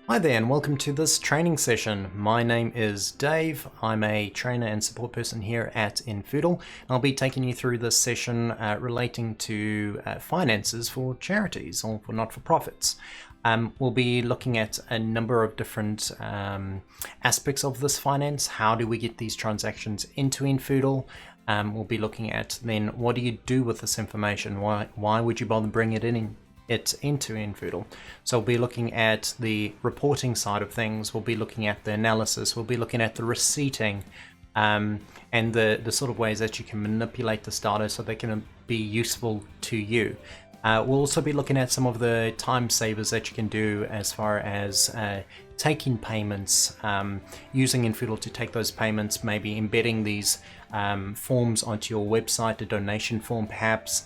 Hi there and welcome to this training session. My name is Dave. I'm a trainer and support person here at Infoodle. I'll be taking you through this session relating to finances for charities or for not-for-profits. We'll be looking at a number of different aspects of this finance. How do we get these transactions into Infoodle? We'll be looking at then what do you do with this information? Why would you bother bringing it into Infoodle? So we'll be looking at the reporting side of things, we'll be looking at the analysis, we'll be looking at the receipting, and the sort of ways that you can manipulate this data so they can be useful to you. We'll also be looking at some of the time savers that you can do as far as taking payments, using Infoodle to take those payments, maybe embedding these forms onto your website, a donation form perhaps,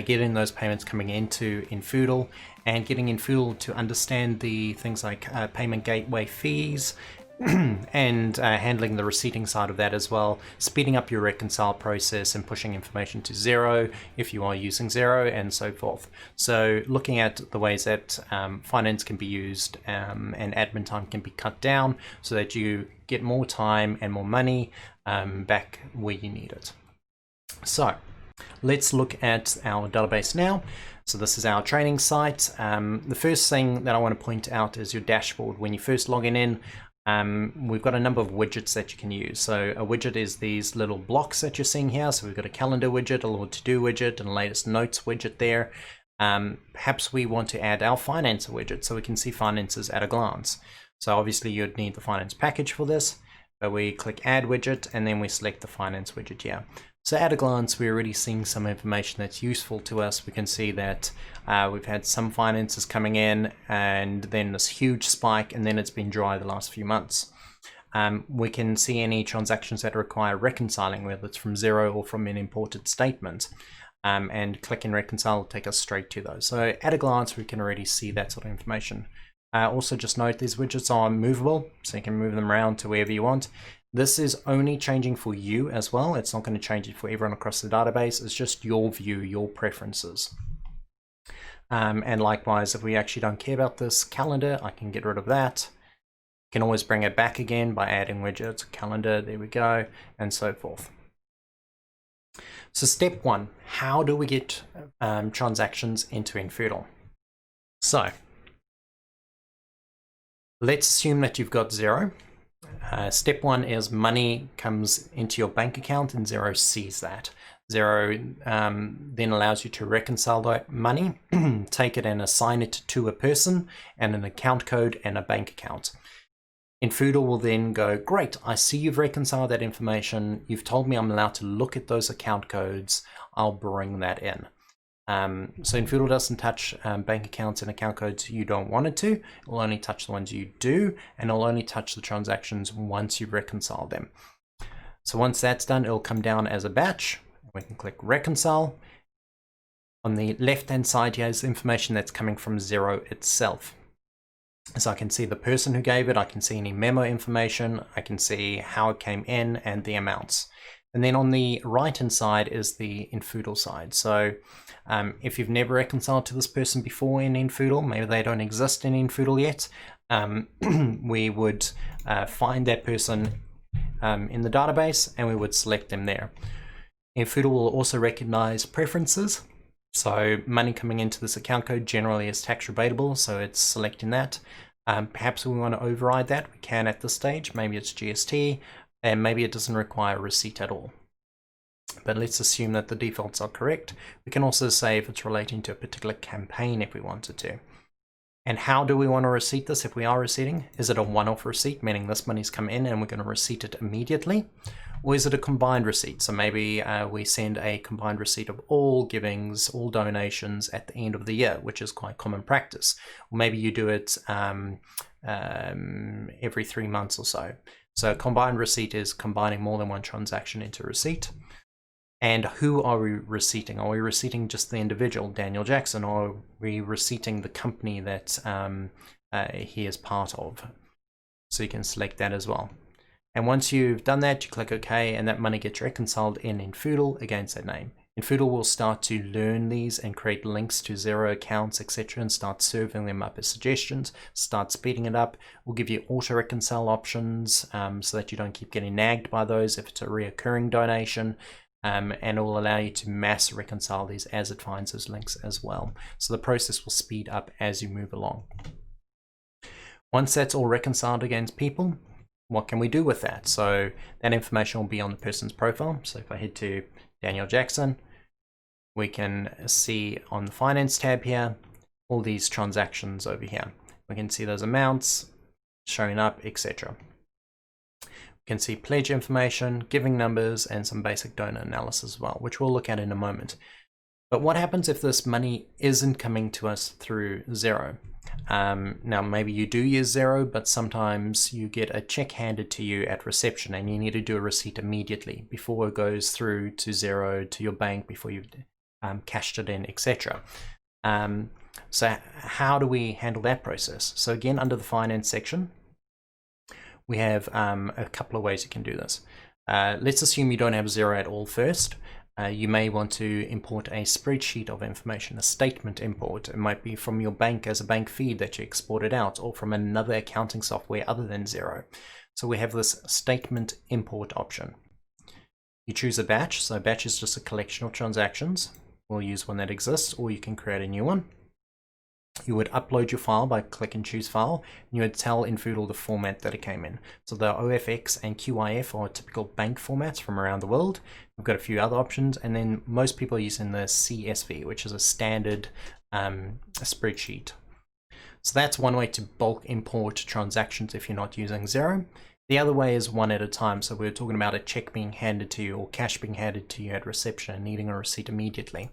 getting those payments coming into Infoodle and getting Infoodle to understand the things like payment gateway fees and handling the receipting side of that as well, speeding up your reconcile process and pushing information to Xero if you are using Xero and so forth. So looking at the ways that finance can be used and admin time can be cut down so that you get more time and more money back where you need it. So let's look at our database now. So this is our training site. The first thing that I want to point out is your dashboard. When you first log in, we've got a number of widgets that you can use. So a widget is these little blocks that you're seeing here. So we've got a calendar widget, a little to-do widget, and a latest notes widget there. Perhaps we want to add our finance widget so we can see finances at a glance. So obviously you'd need the finance package for this, but we click add widget and then we select the finance widget here. So at a glance, we're already seeing some information that's useful to us. We can see that we've had some finances coming in and then this huge spike, and then it's been dry the last few months. We can see any transactions that require reconciling, whether it's from Xero or from an imported statement. And click and reconcile will take us straight to those. So at a glance, we can already see that sort of information. Also just note these widgets are movable, so you can move them around to wherever you want. This is only changing for you as well. It's not going to change it for everyone across the database. It's just your view, your preferences. And likewise, if we actually don't care about this calendar, I can get rid of that. You can always bring it back again by adding widgets, calendar, there we go, and so forth. So step one, how do we get transactions into Infoodle? So let's assume that you've got Xero. Step one is money comes into your bank account and Xero sees that. Xero then allows you to reconcile that money, take it and assign it to a person and an account code and a bank account. Infoodle will then go, great, I see you've reconciled that information. You've told me I'm allowed to look at those account codes. I'll bring that in. So Infoodle doesn't touch bank accounts and account codes you don't want it to. It will only touch the ones you do, and it'll only touch the transactions once you've reconciled them. So once that's done, it'll come down as a batch. We can click reconcile. On the left-hand side here is information that's coming from Xero itself. So I can see the person who gave it, I can see any memo information, I can see how it came in and the amounts. And then on the right-hand side is the Infoodle side. So if you've never reconciled to this person before in Infoodle, maybe they don't exist in Infoodle yet, we would find that person in the database and we would select them there. Infoodle will also recognize preferences. So money coming into this account code generally is tax rebatable, so it's selecting that. Perhaps we want to override that. We can at this stage. Maybe it's GST, and maybe it doesn't require a receipt at all. But let's assume that the defaults are correct. We can also say if it's relating to a particular campaign if we wanted to. And how do we want to receipt this if we are receipting? Is it a one-off receipt, meaning this money's come in and we're going to receipt it immediately? Or is it a combined receipt? So maybe we send a combined receipt of all givings, all donations at the end of the year, which is quite common practice. Or maybe you do it every 3 months or so. So a combined receipt is combining more than one transaction into a receipt. And who are we receipting? Are we receipting just the individual, Daniel Jackson, or are we receipting the company that he is part of? So you can select that as well. And once you've done that, you click OK, and that money gets reconciled in Infoodle against that name. Infoodle will start to learn these and create links to Xero accounts, etc., and start serving them up as suggestions, start speeding it up. We'll give you auto reconcile options so that you don't keep getting nagged by those if it's a reoccurring donation. And it will allow you to mass reconcile these as it finds those links as well. So the process will speed up as you move along. Once that's all reconciled against people, what can we do with that? So that information will be on the person's profile. So if I head to Daniel Jackson, we can see on the finance tab here, all these transactions over here. We can see those amounts showing up, etc. We can see pledge information, giving numbers, and some basic donor analysis as well, which we'll look at in a moment. But what happens if this money isn't coming to us through Xero? Now, maybe you do use Xero, but sometimes you get a check handed to you at reception and you need to do a receipt immediately before it goes through to Xero, to your bank, before you've cashed it in, etc. So how do we handle that process? So again, under the finance section, we have a couple of ways you can do this. Let's assume you don't have Xero at all first. You may want to import a spreadsheet of information, a statement import. It might be from your bank as a bank feed that you exported out, or from another accounting software other than Xero. So we have this statement import option. You choose a batch. So a batch is just a collection of transactions. We'll use one that exists, or you can create a new one. You would upload your file by click and choose file, and you would tell Infoodle the format that it came in. So the OFX and QIF are typical bank formats from around the world. We've got a few other options, and then most people are using the CSV, which is a standard spreadsheet. So that's one way to bulk import transactions if you're not using Xero. The other way is one at a time. So we're talking about a check being handed to you or cash being handed to you at reception and needing a receipt immediately.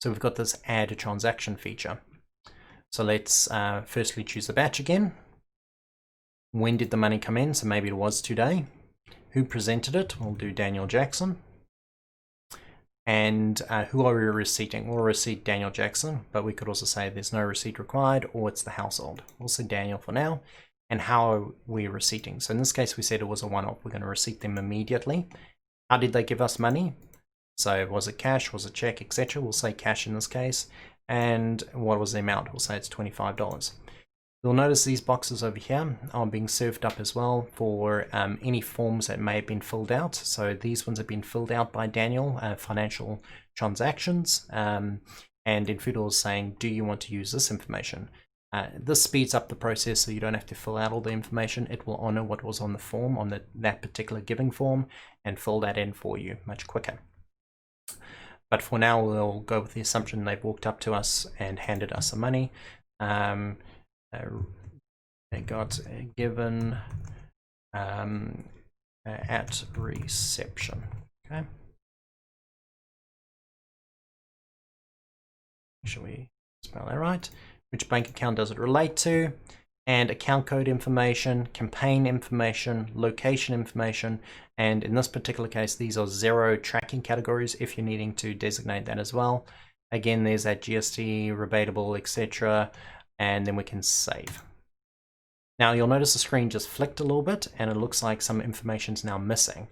So we've got this add a transaction feature. So let's firstly choose the batch again. When did the money come in? So maybe it was today. Who presented it? We'll do Daniel Jackson. And who are we receipting? We'll receipt Daniel Jackson, but we could also say there's no receipt required, or it's the household. We'll say Daniel for now. And how are we receipting? So in this case, we said it was a one-off. We're going to receipt them immediately. How did they give us money? So was it cash, was it check, etc.? We'll say cash in this case. And what was the amount? We'll say it's $25. You'll notice these boxes over here are being served up as well for any forms that may have been filled out. So these ones have been filled out by Daniel, financial transactions, and Infoodle is saying, do you want to use this information? This speeds up the process so you don't have to fill out all the information. It will honor what was on the form, on that particular giving form, and fill that in for you much quicker. But for now, we'll go with the assumption they've walked up to us and handed us some money. They got given at reception. Okay. Make sure we spell that right. Which bank account does it relate to? And account code information, campaign information, location information, and in this particular case, these are Xero tracking categories if you're needing to designate that as well. Again, there's that GST, rebatable, etc., and then we can save. Now you'll notice the screen just flicked a little bit and it looks like some information is now missing.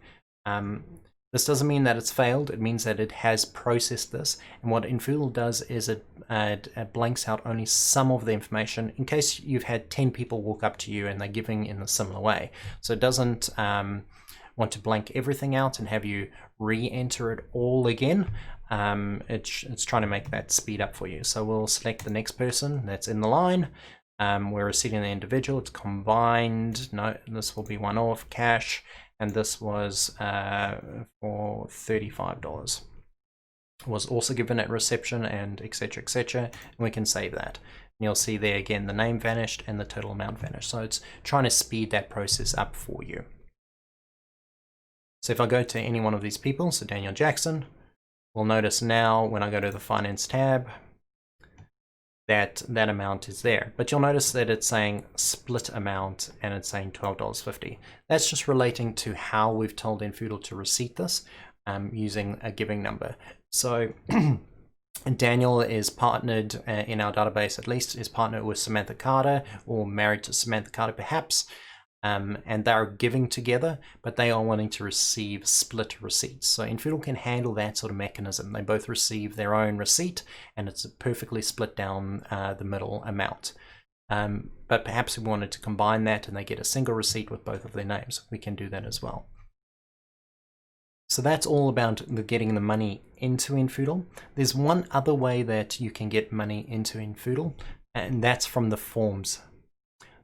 This doesn't mean that it's failed, it means that it has processed this, and what Infoodle does is it blanks out only some of the information in case you've had 10 people walk up to you and they're giving in a similar way. So it doesn't want to blank everything out and have you re-enter it all again. It's trying to make that speed up for you. So we'll select the next person that's in the line. We're receiving the individual, it's combined, no, this will be one off, cash, and this was for $35. Was also given at reception, and etc, etc, and we can save that. And you'll see there again the name vanished and the total amount vanished. So it's trying to speed that process up for you. So if I go to any one of these people, so Daniel Jackson, we'll notice now when I go to the finance tab that that amount is there, but you'll notice that it's saying split amount and it's saying $12.50. That's just relating to how we've told Infoodle to receipt this using a giving number. So Daniel is partnered in our database, at least is partnered with Samantha Carter, or married to Samantha Carter perhaps. and they are giving together, but they are wanting to receive split receipts. So Infoodle can handle that sort of mechanism. They both receive their own receipt, and it's perfectly split down the middle amount. But perhaps we wanted to combine that and they get a single receipt with both of their names. We can do that as well. So that's all about getting the money into Infoodle. There's one other way that you can get money into Infoodle, and that's from the forms.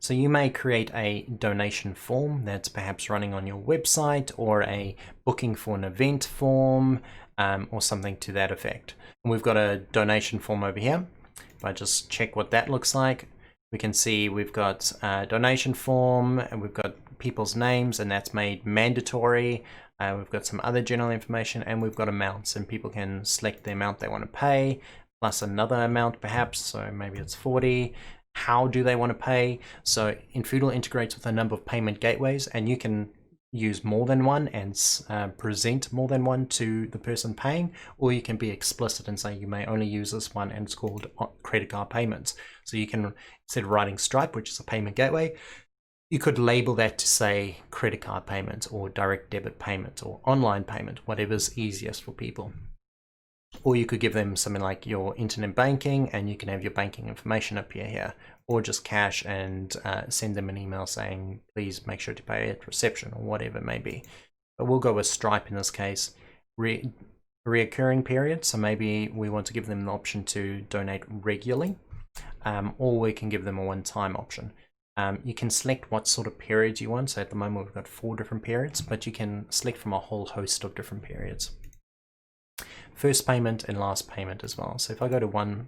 So you may create a donation form that's perhaps running on your website, or a booking for an event form, or something to that effect. And we've got a donation form over here. If I just check what that looks like, we can see we've got a donation form, and we've got people's names, and that's made mandatory. We've got some other general information, and we've got amounts, and people can select the amount they want to pay, plus another amount perhaps, so maybe it's 40. How do they want to pay? So Infoodle integrates with a number of payment gateways, and you can use more than one and present more than one to the person paying, or you can be explicit and say you may only use this one, and it's called credit card payments. So you can, instead of writing Stripe, which is a payment gateway, you could label that to say credit card payment, or direct debit payment, or online payment, whatever's easiest for people. Or you could give them something like your internet banking, and you can have your banking information appear here, or just cash and send them an email saying, please make sure to pay at reception, or whatever it may be. But we'll go with Stripe in this case. Reoccurring period, so maybe we want to give them the option to donate regularly, or we can give them a one-time option. You can select what sort of periods you want. So at the moment we've got 4 different periods, but you can select from a whole host of different periods. First payment and last payment as well. So if I go to one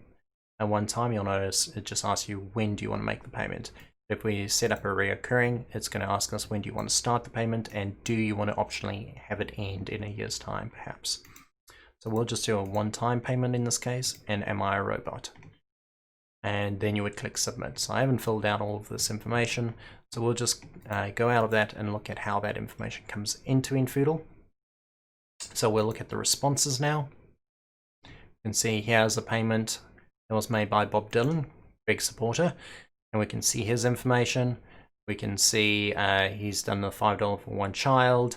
time, you'll notice it just asks you when do you want to make the payment. If we set up a reoccurring, it's going to ask us when do you want to start the payment, and do you want to optionally have it end in a year's time perhaps. So we'll just do a one-time payment in this case, and am I a robot? And then you would click submit. So I haven't filled out all of this information, so we'll just go out of that and look at how that information comes into Infoodle. So we'll look at the responses now. You can see here's a payment that was made by Bob Dylan, big supporter, and we can see his information. We can see he's done the $5 for one child.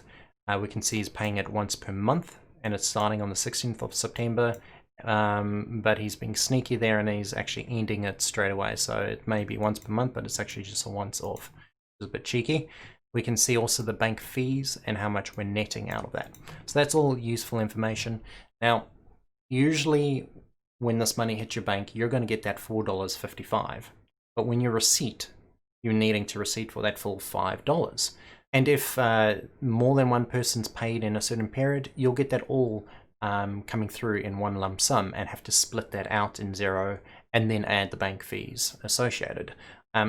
We can see he's paying it once per month, and it's starting on the 16th of September. But he's being sneaky there, and he's actually ending it straight away. So it may be once per month, but it's actually just a once off. It's a bit cheeky. We can see also the bank fees and how much we're netting out of that. So that's all useful information. Now, usually when this money hits your bank, you're going to get that $4.55. But when your receipt, you're needing to receipt for that full $5. And if more than one person's paid in a certain period, you'll get that all coming through in one lump sum, and have to split that out in zero and then add the bank fees associated.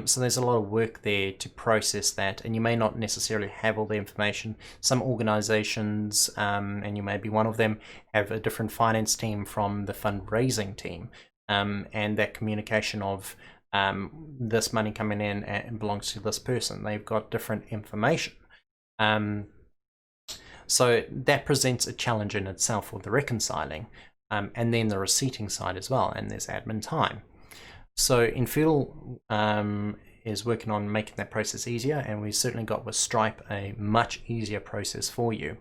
So there's a lot of work there to process that, and you may not necessarily have all the information. Some organizations, and you may be one of them, have a different finance team from the fundraising team, and that communication of this money coming in and belongs to this person. They've got different information. So that presents a challenge in itself for the reconciling, and then the receipting side as well, and there's admin time. So Infoodle is working on making that process easier, and we've certainly got with Stripe a much easier process for you.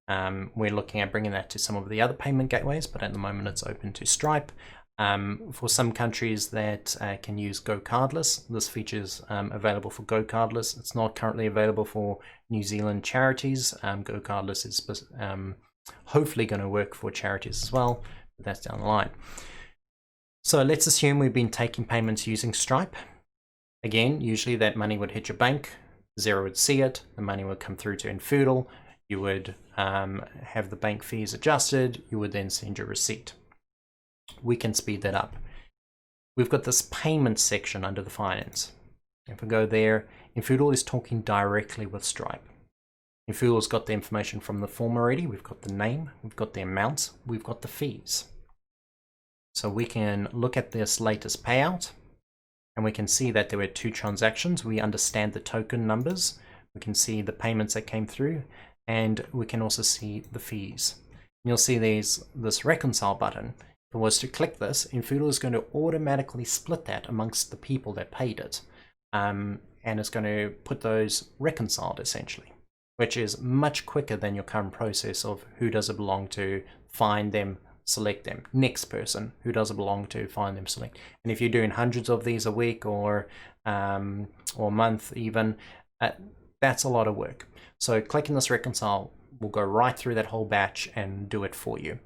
We're looking at bringing that to some of the other payment gateways, but at the moment it's open to Stripe. For some countries that can use Go Cardless, this feature is available for Go Cardless. It's not currently available for New Zealand charities. Go Cardless is hopefully going to work for charities as well, but that's down the line. So let's assume we've been taking payments using Stripe. Again, usually that money would hit your bank, Xero would see it, the money would come through to Infoodle, you would have the bank fees adjusted, you would then send your receipt. We can speed that up. We've got this payment section under the finance. If we go there, Infoodle is talking directly with Stripe. Infoodle's got the information from the form already. We've got the name, we've got the amounts, we've got the fees. So we can look at this latest payout, and we can see that there were 2 transactions. We understand the token numbers. We can see the payments that came through, and we can also see the fees. And you'll see there's this reconcile button. If I was to click this, Infoodle is going to automatically split that amongst the people that paid it. and it's going to put those reconciled essentially, which is much quicker than your current process of who does it belong to, find them, select them, next person, who does it belong to, find them, select. And if you're doing hundreds of these a week or month even, that's a lot of work. So clicking this reconcile will go right through that whole batch and do it for you.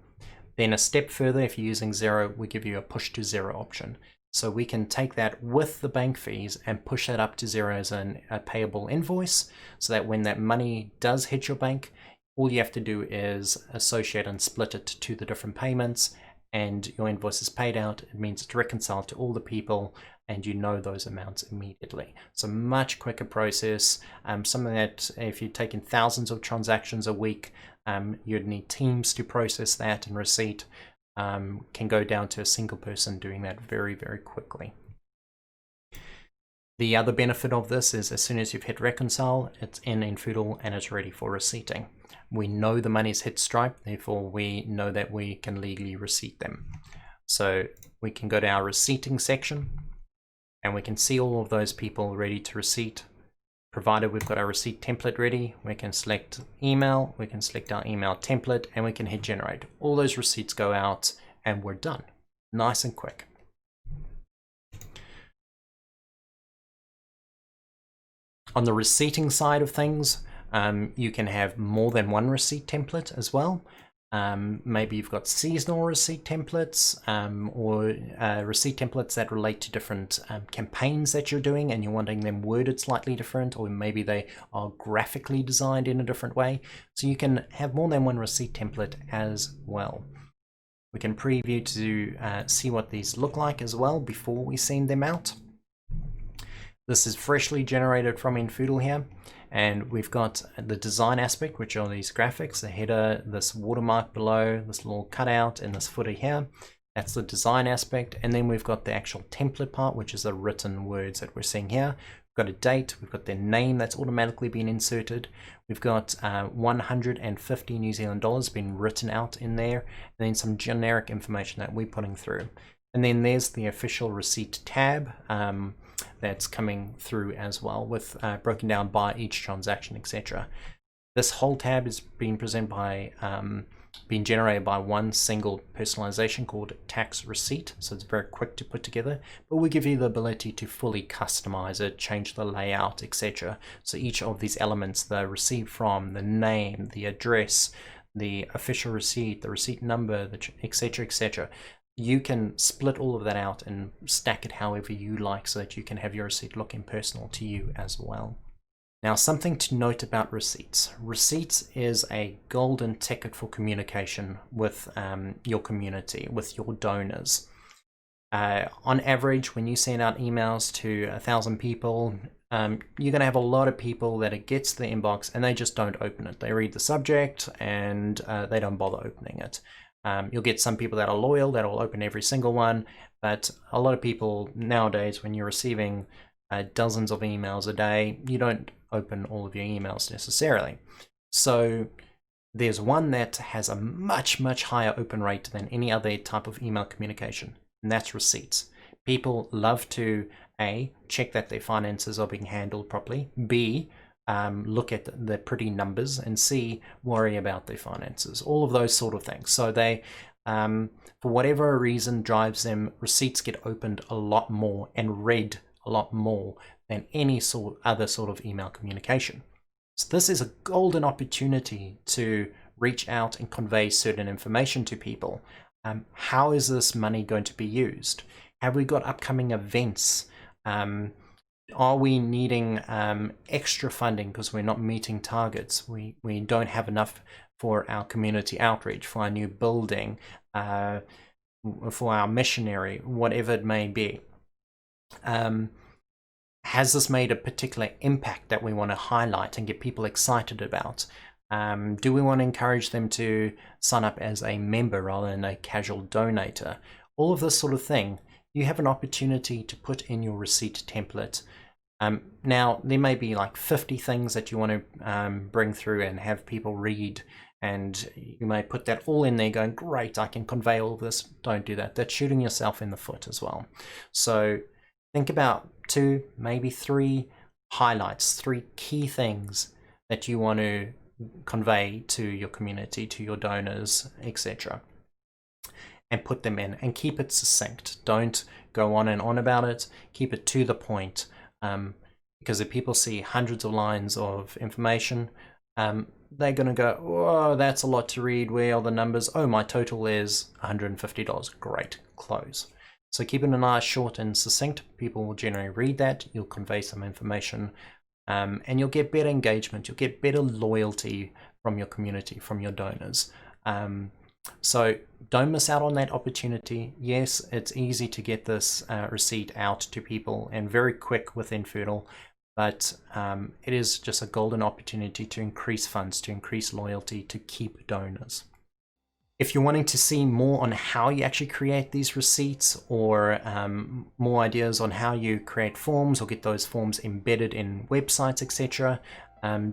Then a step further, if you're using Xero, we give you a push to Xero option. So we can take that with the bank fees and push that up to Xero as a payable invoice, so that when that money does hit your bank, all you have to do is associate and split it to the different payments, and your invoice is paid out. It means it's reconciled to all the people, and you know those amounts immediately. So much quicker process, something that if you're taking thousands of transactions a week, you'd need teams to process that, and receipt can go down to a single person doing that very, very quickly. The other benefit of this is as soon as you've hit reconcile, it's in Foodle and it's ready for receipting. We know the money's hit Stripe, therefore we know that we can legally receipt them. So we can go to our receipting section and we can see all of those people ready to receipt. Provided we've got our receipt template ready, we can select email, we can select our email template, and we can hit generate. All those receipts go out and we're done. Nice and quick. On the receipting side of things, you can have more than one receipt template as well. Maybe you've got seasonal receipt templates or receipt templates that relate to different campaigns that you're doing and you're wanting them worded slightly different, or maybe they are graphically designed in a different way. So you can have more than one receipt template as well. We can preview to see what these look like as well before we send them out. This is freshly generated from Foodle here. And we've got the design aspect, which are these graphics, the header, this watermark below, this little cutout, and this footer here. That's the design aspect. And then we've got the actual template part, which is the written words that we're seeing here. We've got a date, we've got their name that's automatically been inserted. We've got 150 New Zealand dollars being written out in there, and then some generic information that we're putting through. And then there's the official receipt tab. That's coming through as well, with broken down by each transaction, etc. This whole tab is being presented by, being generated by one single personalization called tax receipt. So it's very quick to put together, but we give you the ability to fully customize it, change the layout, etc. So each of these elements, the receipt from, the name, the address, the official receipt, the receipt number, etc., etc. You can split all of that out and stack it however you like so that you can have your receipt look impersonal to you as well. Now, something to note about receipts. Receipts is a golden ticket for communication with your community, with your donors. On average, when you send out emails to 1,000 people, you're going to have a lot of people that it gets to the inbox and they just don't open it. They read the subject and they don't bother opening it. You'll get some people that are loyal, that will open every single one, but a lot of people nowadays, when you're receiving dozens of emails a day, you don't open all of your emails necessarily. So there's one that has a much, much higher open rate than any other type of email communication, and that's receipts. People love to A, check that their finances are being handled properly, B, look at the pretty numbers, and C, worry about their finances, all of those sort of things. So they, for whatever reason drives them, receipts get opened a lot more and read a lot more than any other sort of email communication. So this is a golden opportunity to reach out and convey certain information to people. How is this money going to be used? Have we got upcoming events? Are we needing extra funding because we're not meeting targets? We don't have enough for our community outreach, for our new building, for our missionary, whatever it may be. Has this made a particular impact that we want to highlight and get people excited about? Do we want to encourage them to sign up as a member rather than a casual donator? All of this sort of thing, you have an opportunity to put in your receipt template. Now, there may be like 50 things that you want to bring through and have people read, and you may put that all in there going, great, I can convey all of this. Don't do that. That's shooting yourself in the foot as well. So think about 2, maybe 3 highlights, 3 key things that you want to convey to your community, to your donors, etc. And put them in and keep it succinct. Don't go on and on about it. Keep it to the point. Because if people see hundreds of lines of information, they're going to go, oh, that's a lot to read. Where are the numbers? Oh, my total is $150. Great, close. So keep it nice, short and succinct. People will generally read that. You'll convey some information, and you'll get better engagement. You'll get better loyalty from your community, from your donors. So don't miss out on that opportunity. Yes, it's easy to get this receipt out to people and very quick within Foodle, but it is just a golden opportunity to increase funds, to increase loyalty, to keep donors. If you're wanting to see more on how you actually create these receipts, or more ideas on how you create forms or get those forms embedded in websites, etc.,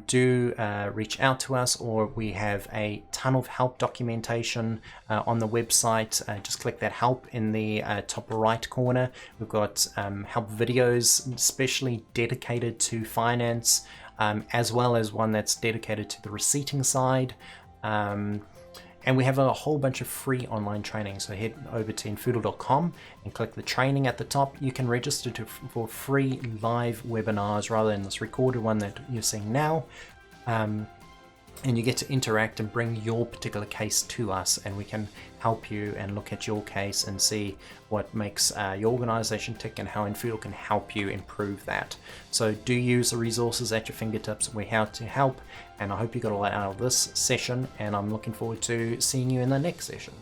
do reach out to us, or we have a ton of help documentation on the website. Just click that help in the top right corner. We've got help videos especially dedicated to finance, as well as one that's dedicated to the receipting side. And we have a whole bunch of free online training. So head over to infoodle.com and click the training at the top. You can register for free live webinars rather than this recorded one that you're seeing now. And you get to interact and bring your particular case to us, and we can help you and look at your case and see what makes your organization tick and how Infoodle can help you improve that. So do use the resources at your fingertips. We're here to help, and I hope you got a lot out of this session, and I'm looking forward to seeing you in the next session.